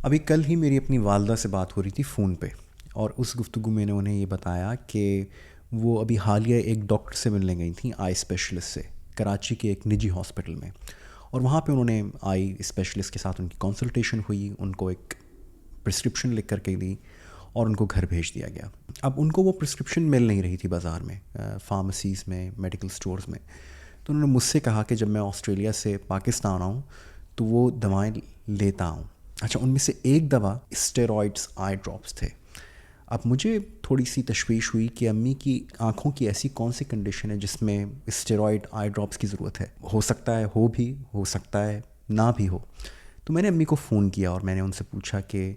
ابھی کل ہی میری اپنی والدہ سے بات ہو رہی تھی فون پہ، اور اس گفتگو میں نے انہیں یہ بتایا کہ وہ ابھی حالیہ ایک ڈاکٹر سے ملنے گئی تھیں، آئی اسپیشلسٹ سے، کراچی کے ایک نجی ہاسپٹل میں. اور وہاں پہ انہوں نے آئی اسپیشلسٹ کے ساتھ ان کی کنسلٹیشن ہوئی، ان کو ایک پرسکرپشن لکھ کر کے دی اور ان کو گھر بھیج دیا گیا. اب ان کو وہ پرسکرپشن مل نہیں رہی تھی بازار میں، فارمیسیز میں، میڈیکل سٹورز میں. تو انہوں نے مجھ سے کہا کہ جب میں آسٹریلیا سے پاکستان آؤں تو وہ دوائیں لیتا ہوں. اچھا، ان میں سے ایک دوا اسٹیرائڈس آئی ڈراپس تھے. اب مجھے تھوڑی سی تشویش ہوئی کہ امی کی آنکھوں کی ایسی کون سی کنڈیشن ہے جس میں اسٹیرائڈ آئی ڈراپس کی ضرورت ہے. ہو سکتا ہے ہو سکتا ہے نہ بھی ہو. تو میں نے امی کو فون کیا اور میں نے ان سے پوچھا کہ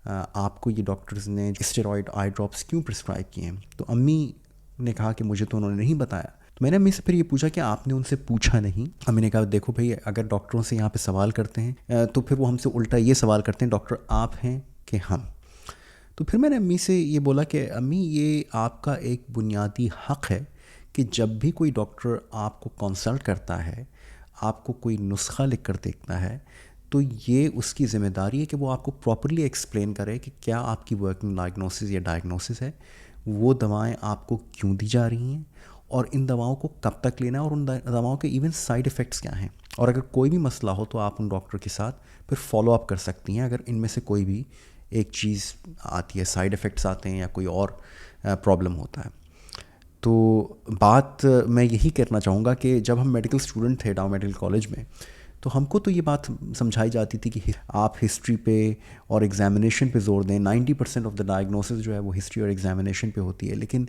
آپ کو یہ ڈاکٹرز نے اسٹیرائڈ آئی ڈراپس کیوں پرسکرائب کیے ہیں؟ تو امی نے کہا کہ مجھے تو انہوں نے نہیں بتایا. تو میں نے امی سے پھر یہ پوچھا کہ آپ نے ان سے پوچھا نہیں؟ امی نے کہا دیکھو بھائی، اگر ڈاکٹروں سے یہاں پہ سوال کرتے ہیں تو پھر وہ ہم سے الٹا یہ سوال کرتے ہیں ڈاکٹر آپ ہیں کہ ہم. تو پھر میں نے امی سے یہ بولا کہ امی، یہ آپ کا ایک بنیادی حق ہے کہ جب بھی کوئی ڈاکٹر آپ کو کنسلٹ کرتا ہے، آپ کو کوئی نسخہ لکھ کر دیکھتا ہے، تو یہ اس کی ذمہ داری ہے کہ وہ آپ کو پراپرلی ایکسپلین کرے کہ کیا آپ کی ورکنگ ڈائگنوسس یا ڈائگنوسس ہے، وہ دوائیں آپ کو کیوں دی جا رہی ہیں، اور ان دواؤں کو کب تک لینا ہے، اور ان دواؤں کے ایون سائیڈ ایفیکٹس کیا ہیں. اور اگر کوئی بھی مسئلہ ہو تو آپ ان ڈاکٹر کے ساتھ پھر فالو اپ کر سکتی ہیں اگر ان میں سے کوئی بھی ایک چیز آتی ہے، سائیڈ ایفیکٹس آتے ہیں یا کوئی اور پرابلم ہوتا ہے. تو بات میں یہی کرنا چاہوں گا کہ جب ہم میڈیکل اسٹوڈنٹ تھے ڈاؤ میڈیکل کالج میں، تو ہم کو تو یہ بات سمجھائی جاتی تھی کہ آپ ہسٹری پہ اور ایگزامینیشن پہ زور دیں. 90% آف دا ڈائگنوسس جو ہے وہ ہسٹری اور ایگزامینیشن پہ ہوتی ہے. لیکن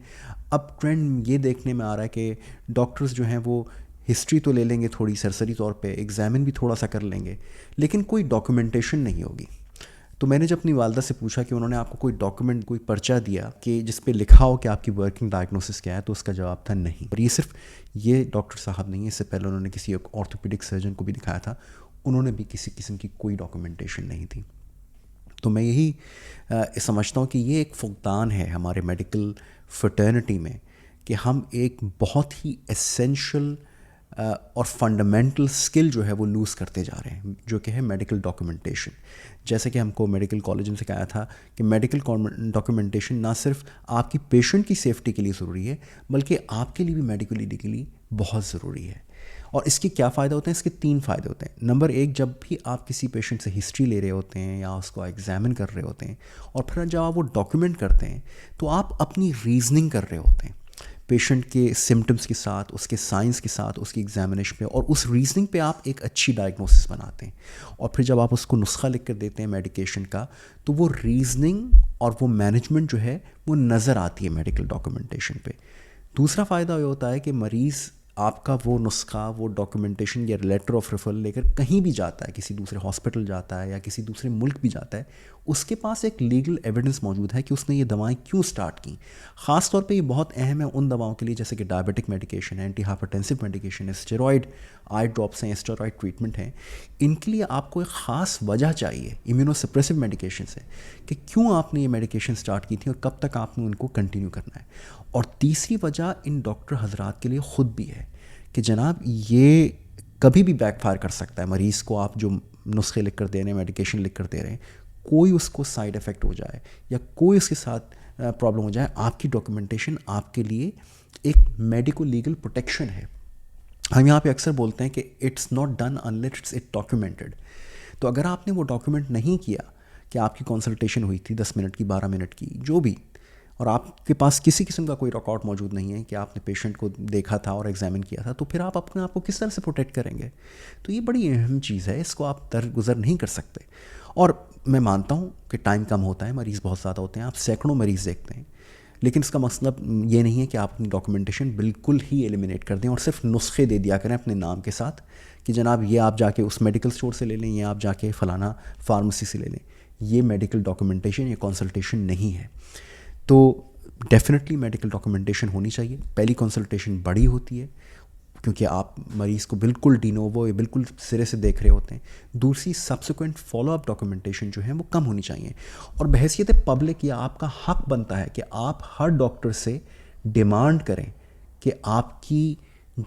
اب ٹرینڈ یہ دیکھنے میں آ رہا ہے کہ ڈاکٹرز جو ہیں وہ ہسٹری تو لے لیں گے تھوڑی سرسری طور پہ، ایگزامن بھی تھوڑا سا کر لیں گے، لیکن کوئی ڈاکیومنٹیشن نہیں ہوگی. تو میں نے جب اپنی والدہ سے پوچھا کہ انہوں نے آپ کو کوئی ڈاکیومنٹ، کوئی پرچہ دیا کہ جس پہ لکھا ہو کہ آپ کی ورکنگ ڈائگنوسس کیا ہے، تو اس کا جواب تھا نہیں. اور یہ صرف یہ ڈاکٹر صاحب نہیں ہے، اس سے پہلے انہوں نے کسی ایک آرتھوپیڈک سرجن کو بھی دکھایا تھا، انہوں نے بھی کسی قسم کی کوئی ڈاکیومنٹیشن نہیں تھی. تو میں یہی سمجھتا ہوں کہ یہ ایک فقدان ہے ہمارے میڈیکل فرٹرنٹی میں کہ ہم ایک بہت ہی ایسینشل اور فنڈامنٹل اسکل جو ہے وہ لوز کرتے جا رہے ہیں، جو کہ ہے میڈیکل ڈاکیومنٹیشن. جیسے کہ ہم کو میڈیکل کالج میں سکھایا تھا کہ میڈیکل ڈاکیومنٹیشن نہ صرف آپ کی پیشنٹ کی سیفٹی کے لیے ضروری ہے، بلکہ آپ کے لیے بھی میڈیکلی لیگلی بہت ضروری ہے. اور اس کے کیا فائدہ ہوتے ہیں؟ اس کے 3 فائدے ہوتے ہیں. نمبر 1، جب بھی آپ کسی پیشنٹ سے ہسٹری لے رہے ہوتے ہیں یا اس کو ایگزامن کر رہے ہوتے ہیں، اور پھر جب آپ وہ ڈاکیومنٹ کرتے ہیں تو آپ اپنی ریزننگ کر رہے ہوتے ہیں پیشنٹ کے سمٹمس کے ساتھ، اس کے سائنس کے ساتھ، اس کی ایگزامینیشن پہ، اور اس ریزننگ پہ آپ ایک اچھی ڈائگنوسس بناتے ہیں. اور پھر جب آپ اس کو نسخہ لکھ کر دیتے ہیں میڈیکیشن کا، تو وہ ریزننگ اور وہ مینجمنٹ جو ہے وہ نظر آتی ہے میڈیکل ڈاکیومنٹیشن پہ. دوسرا فائدہ یہ ہوتا ہے کہ مریض آپ کا وہ نسخہ، وہ ڈاکیومنٹیشن یا لیٹر آف ریفرل لے کر کہیں بھی جاتا ہے، کسی دوسرے ہاسپٹل جاتا ہے یا کسی دوسرے ملک بھی جاتا ہے، اس کے پاس ایک لیگل ایویڈنس موجود ہے کہ اس نے یہ دوائیں کیوں سٹارٹ کیں. خاص طور پہ یہ بہت اہم ہے ان دواؤں کے لیے جیسے کہ ڈائبیٹک میڈیکیشن ہے، اینٹی ہائپرٹینسو میڈیکیشن ہے، اسٹیرائڈ آئی ڈراپس ہیں، اسٹیرائڈ ٹریٹمنٹ ہیں. ان کے لیے آپ کو ایک خاص وجہ چاہیے امیونو سپریسو میڈیکیشن سے کہ کیوں آپ نے یہ میڈیکیشن سٹارٹ کی تھی اور کب تک آپ نے ان کو کنٹینیو کرنا ہے. اور تیسری وجہ ان ڈاکٹر حضرات کے لیے خود بھی ہے کہ جناب یہ کبھی بھی بیک فائر کر سکتا ہے. مریض کو آپ جو نسخے لکھ کر دے رہے ہیں، میڈیکیشن لکھ کر دے رہے ہیں، کوئی اس کو سائیڈ افیکٹ ہو جائے یا کوئی اس کے ساتھ پرابلم ہو جائے، آپ کی ڈاکیومنٹیشن آپ کے لیے ایک میڈیکو لیگل پروٹیکشن ہے. ہم یہاں پہ اکثر بولتے ہیں کہ it's not done unless it documented. تو اگر آپ نے وہ ڈاکیومنٹ نہیں کیا کہ آپ کی کنسلٹیشن ہوئی تھی 10 منٹ کی، 12 منٹ کی، جو بھی، اور آپ کے پاس کسی قسم کا کوئی ریکارڈ موجود نہیں ہے کہ آپ نے پیشنٹ کو دیکھا تھا اور ایگزامن کیا تھا، تو پھر آپ اپنے آپ کو کس طرح سے پروٹیکٹ کریں گے؟ تو یہ بڑی اہم چیز ہے، اس کو آپ درگزر نہیں کر سکتے. اور میں مانتا ہوں کہ ٹائم کم ہوتا ہے، مریض بہت زیادہ ہوتے ہیں، آپ سینکڑوں مریض دیکھتے ہیں، لیکن اس کا مطلب یہ نہیں ہے کہ آپ اپنی ڈاکیومنٹیشن بالکل ہی ایلیمینیٹ کر دیں اور صرف نسخے دے دیا کریں اپنے نام کے ساتھ کہ جناب یہ آپ جا کے اس میڈیکل اسٹور سے لے لیں، یہ آپ جا کے فلانا فارمیسی سے لے لیں. یہ میڈیکل ڈاکیومنٹیشن یا کنسلٹیشن نہیں ہے. تو ڈیفینیٹلی میڈیکل ڈاکیومنٹیشن ہونی چاہیے. پہلی کنسلٹیشن بڑی ہوتی ہے کیونکہ آپ مریض کو بالکل ڈی نوو، بالکل سرے سے دیکھ رہے ہوتے ہیں. دوسری، سبسیکوینٹ فالو اپ ڈاکیومنٹیشن جو ہے وہ کم ہونی چاہیے. اور بحیثیت پبلک یہ آپ کا حق بنتا ہے کہ آپ ہر ڈاکٹر سے ڈیمانڈ کریں کہ آپ کی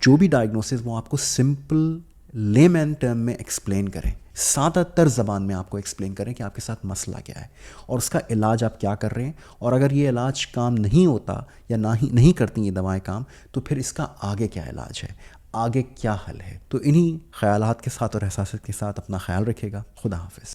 جو بھی ڈائگنوسس وہ آپ کو سمپل لیمین ٹرم میں ایکسپلین کریں، سادہ تر زبان میں آپ کو ایکسپلین کریں کہ آپ کے ساتھ مسئلہ کیا ہے اور اس کا علاج آپ کیا کر رہے ہیں، اور اگر یہ علاج کام نہیں ہوتا یا نہیں کرتی یہ دوائیں کام، تو پھر اس کا آگے کیا علاج ہے، آگے کیا حل ہے۔ تو انہی خیالات کے ساتھ اور احساسات کے ساتھ اپنا خیال رکھے گا۔ خدا حافظ۔